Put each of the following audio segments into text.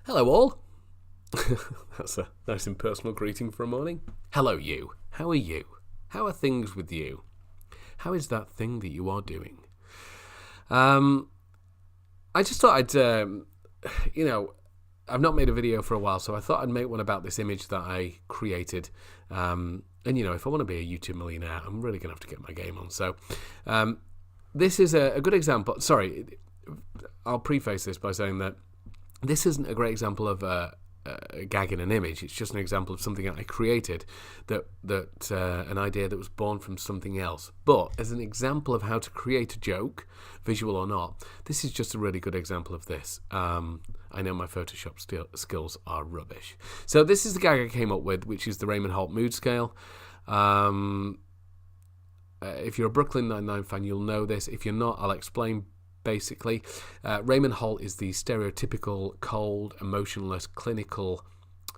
Hello all. That's a nice impersonal greeting for a morning. Hello you. How are you? How are things with you? How is that thing that you are doing? I just thought I'd, I've not made a video for a while, so I thought I'd make one about this image that I created. If I want to be a YouTube millionaire, I'm really going to have to get my game on. So this is a good example. Sorry, I'll preface this by saying that this isn't a great example of a gag in an image. It's just an example of something that I created, an idea that was born from something else. But as an example of how to create a joke, visual or not, this is just a really good example of this. I know my Photoshop skills are rubbish. So this is the gag I came up with, which is the Raymond Holt mood scale. If you're a Brooklyn Nine-Nine fan, you'll know this. If you're not, I'll explain. Basically, Raymond Holt is the stereotypical, cold, emotionless, clinical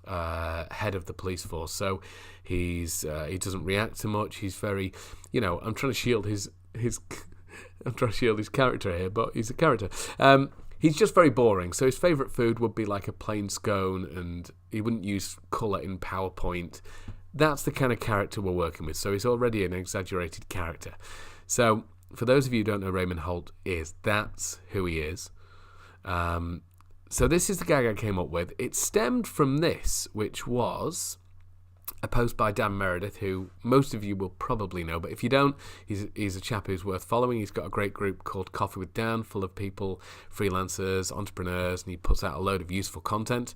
head of the police force. So he doesn't react to much. He's very, I'm trying to shield his character here, but he's a character. He's just very boring. So his favourite food would be like a plain scone, and he wouldn't use colour in PowerPoint. That's the kind of character we're working with. So he's already an exaggerated character. So for those of you who don't know who Raymond Holt is, that's who he is. So this is the gag I came up with. It stemmed from this, which was a post by Dan Meredith, who most of you will probably know, but if you don't, he's a chap who's worth following. He's got a great group called Coffee with Dan, full of people, freelancers, entrepreneurs, and he puts out a load of useful content.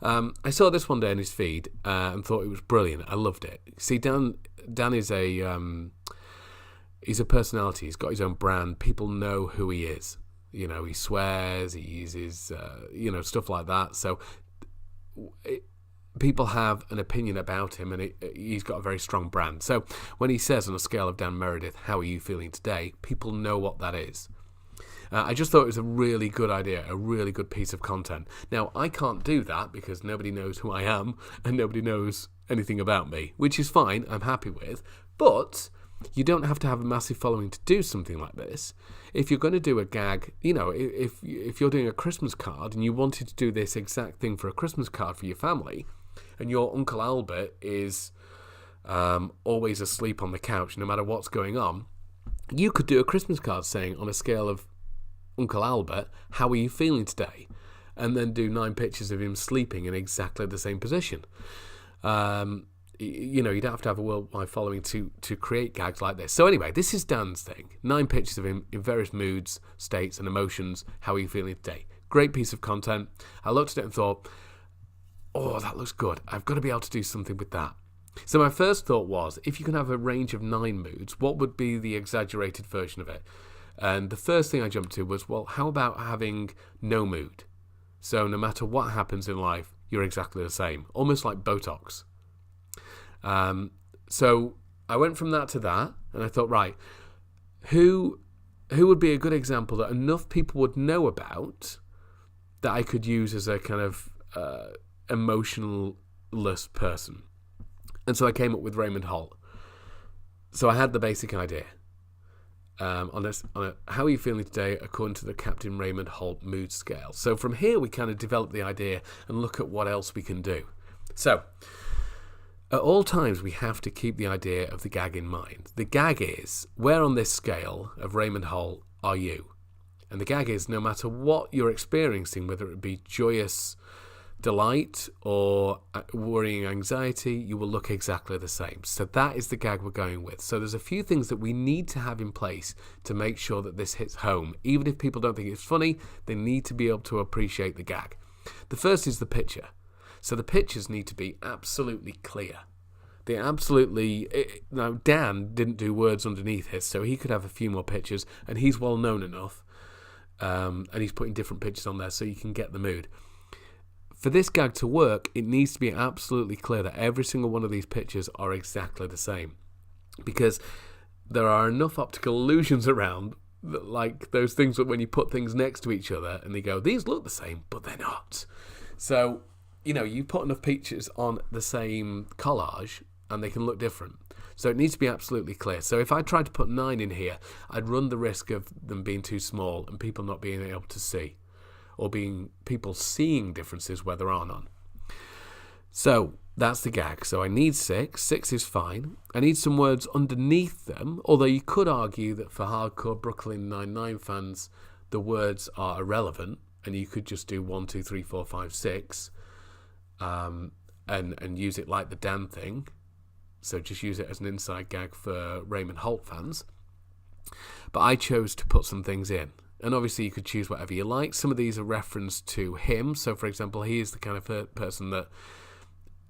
I saw this one day in his feed and thought it was brilliant. I loved it. See, Dan is he's a personality. He's got his own brand. People know who he is. He swears, he uses, stuff like that. So people have an opinion about him, and he's got a very strong brand. So when he says on a scale of Dan Meredith, how are you feeling today? People know what that is. I just thought it was a really good idea, a really good piece of content. Now, I can't do that because nobody knows who I am and nobody knows anything about me, which is fine. I'm happy with. But you don't have to have a massive following to do something like this. If you're going to do a gag, if you're doing a Christmas card and you wanted to do this exact thing for a Christmas card for your family, and your Uncle Albert is always asleep on the couch no matter what's going on, you could do a Christmas card saying, on a scale of Uncle Albert, how are you feeling today? And then do 9 pictures of him sleeping in exactly the same position. You don't have to have a worldwide following to create gags like this. So anyway, this is Dan's thing. 9 pictures of him in various moods, states, and emotions. How are you feeling today? Great piece of content. I looked at it and thought, oh, that looks good. I've got to be able to do something with that. So my first thought was, if you can have a range of 9 moods, what would be the exaggerated version of it? And the first thing I jumped to was, well, how about having no mood? So no matter what happens in life, you're exactly the same. Almost like Botox. So I went from that to that, and I thought, right, who would be a good example that enough people would know about that I could use as a kind of emotionless person? And so I came up with Raymond Holt. So I had the basic idea. How are you feeling today according to the Captain Raymond Holt mood scale? So from here we kind of develop the idea and look at what else we can do. So at all times, we have to keep the idea of the gag in mind. The gag is, where on this scale of Raymond Holt are you? And the gag is, no matter what you're experiencing, whether it be joyous delight or worrying anxiety, you will look exactly the same. So that is the gag we're going with. So there's a few things that we need to have in place to make sure that this hits home. Even if people don't think it's funny, they need to be able to appreciate the gag. The first is the picture. So the pictures need to be absolutely clear. Now Dan didn't do words underneath his, so he could have a few more pictures, and he's well known enough, and he's putting different pictures on there so you can get the mood. For this gag to work, it needs to be absolutely clear that every single one of these pictures are exactly the same, because there are enough optical illusions around, like those things that when you put things next to each other and they go, these look the same, but they're not. So you put enough pictures on the same collage and they can look different. So it needs to be absolutely clear. So if I tried to put 9 in here, I'd run the risk of them being too small and people not being able to see. or being people seeing differences where there are none. So that's the gag. So I need 6. 6 is fine. I need some words underneath them, although you could argue that for hardcore Brooklyn Nine-Nine fans, the words are irrelevant, and you could just do 1, 2, 3, 4, 5, 6, and use it like the Dan thing. So just use it as an inside gag for Raymond Holt fans. But I chose to put some things in. And obviously you could choose whatever you like. Some of these are reference to him. So for example, he is the kind of person that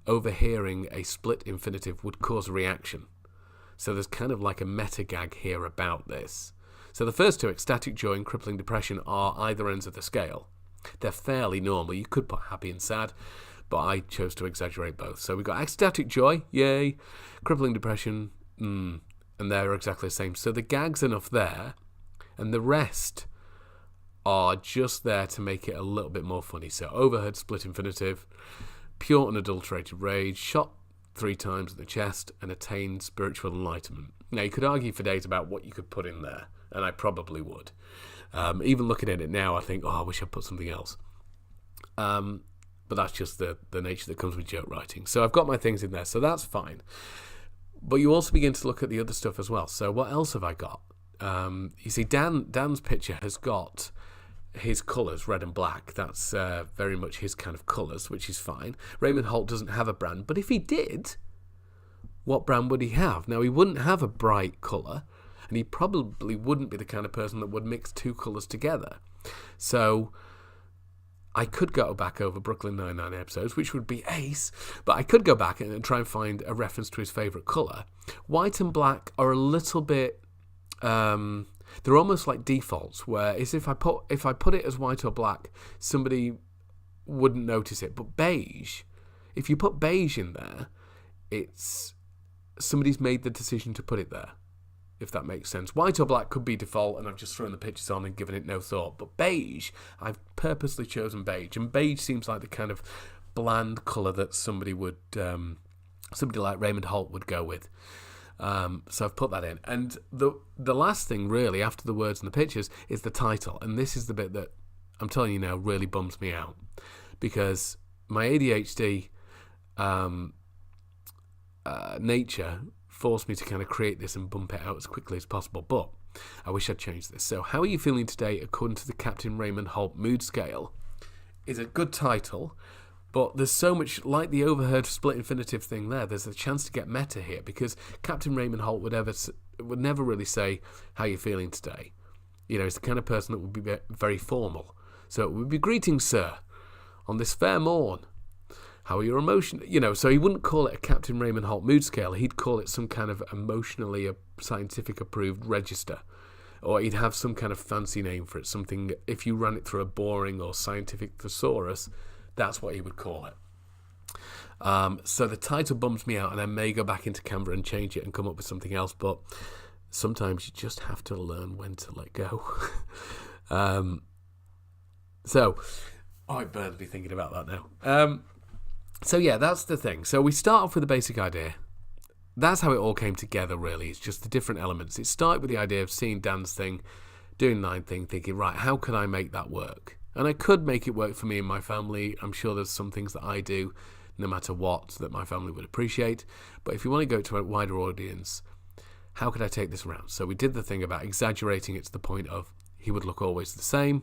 overhearing a split infinitive would cause a reaction. So there's kind of like a meta gag here about this. So the first two, ecstatic joy and crippling depression, are either ends of the scale. They're fairly normal. You could put happy and sad, but I chose to exaggerate both. So we've got ecstatic joy, yay, crippling depression, and they're exactly the same. So the gag's enough there, and the rest are just there to make it a little bit more funny. So overheard split infinitive, pure unadulterated rage, shot 3 times in the chest, and attained spiritual enlightenment. Now, you could argue for days about what you could put in there, and I probably would. Even looking at it now, I think, I wish I'd put something else. But that's just the nature that comes with joke writing. So I've got my things in there, so that's fine. But you also begin to look at the other stuff as well. So what else have I got? You see, Dan's picture has got his colours, red and black. That's very much his kind of colours, which is fine. Raymond Holt doesn't have a brand, but if he did, what brand would he have? Now, he wouldn't have a bright colour, and he probably wouldn't be the kind of person that would mix 2 colours together. So I could go back over Brooklyn Nine-Nine episodes, which would be ace, but I could go back and try and find a reference to his favourite colour. White and black are a little bit... they're almost like defaults, where if I put it as white or black, somebody wouldn't notice it. But beige, if you put beige in there, it's somebody's made the decision to put it there, if that makes sense. White or black could be default, and I've just thrown the pictures on and given it no thought. But beige, I've purposely chosen beige, and beige seems like the kind of bland colour that somebody like Raymond Holt would go with. So I've put that in. And the last thing, really, after the words and the pictures, is the title. And this is the bit that, I'm telling you now, really bums me out. Because my ADHD nature forced me to kind of create this and bump it out as quickly as possible. But I wish I'd changed this. So, How Are You Feeling Today, according to the Captain Raymond Holt mood scale, is a good title. But there's so much, like the overheard split infinitive thing there, there's a chance to get meta here, because Captain Raymond Holt would never really say, how you feeling today? You know, he's the kind of person that would be very formal. So it would be, greetings, sir, on this fair morn. How are your emotions? You know, so he wouldn't call it a Captain Raymond Holt mood scale. He'd call it some kind of emotionally scientific approved register. Or he'd have some kind of fancy name for it. Something, if you ran it through a boring or scientific thesaurus, that's what he would call it. So the title bums me out, and I may go back into Canva and change it and come up with something else, but sometimes you just have to learn when to let go. I better be thinking about that now. So yeah, that's the thing. So we start off with the basic idea. That's how it all came together, really. It's just the different elements. It started with the idea of seeing Dan's thing, doing Nine thing, thinking, right, how can I make that work? And I could make it work for me and my family. I'm sure there's some things that I do, no matter what, that my family would appreciate. But if you want to go to a wider audience, how could I take this around? So we did the thing about exaggerating it to the point of he would look always the same.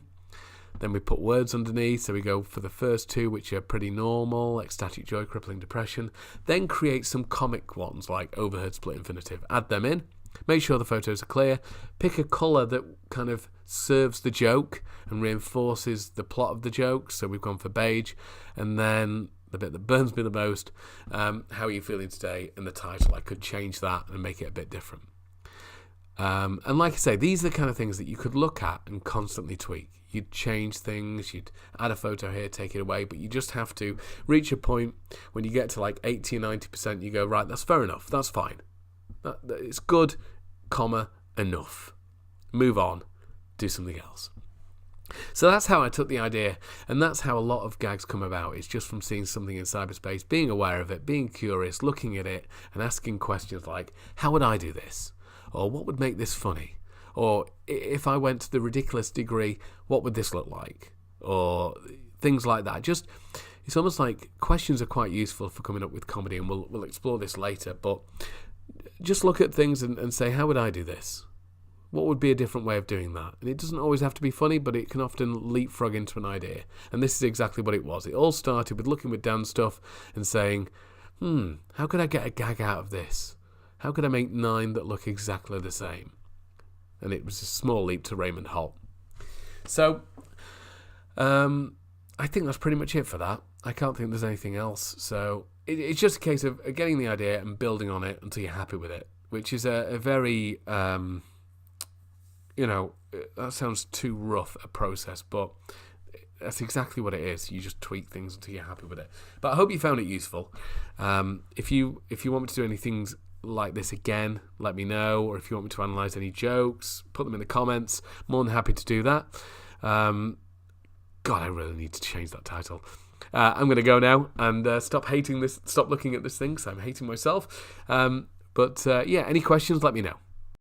Then we put words underneath. So we go for the first 2, which are pretty normal, ecstatic joy, crippling depression. Then create some comic ones like overheard split infinitive. Add them in. Make sure the photos are clear. Pick a colour that kind of serves the joke and reinforces the plot of the joke. So we've gone for beige. And then the bit that burns me the most, how are you feeling today? And the title, I could change that and make it a bit different. And like I say, these are the kind of things that you could look at and constantly tweak. You'd change things, you'd add a photo here, take it away, but you just have to reach a point when you get to like 80 or 90%, you go, right, that's fair enough, that's fine. It's good, enough. Move on, do something else. So that's how I took the idea, and that's how a lot of gags come about. It's just from seeing something in cyberspace, being aware of it, being curious, looking at it, and asking questions like, how would I do this? Or what would make this funny? Or if I went to the ridiculous degree, what would this look like? or things like that. Just, it's almost like questions are quite useful for coming up with comedy, and we'll explore this later, but just look at things and say, how would I do this? What would be a different way of doing that? And it doesn't always have to be funny, but it can often leapfrog into an idea. And this is exactly what it was. It all started with looking with Dan's stuff and saying, how could I get a gag out of this? How could I make 9 that look exactly the same? And it was a small leap to Raymond Holt. So, I think that's pretty much it for that. I can't think there's anything else. So, it's just a case of getting the idea and building on it until you're happy with it, which is a very, that sounds too rough a process, but that's exactly what it is. You just tweak things until you're happy with it. But I hope you found it useful. If you want me to do any things like this again, let me know. Or if you want me to analyse any jokes, put them in the comments. More than happy to do that. God, I really need to change that title. I'm going to go now and stop looking at this thing, because I'm hating myself. But any questions, let me know.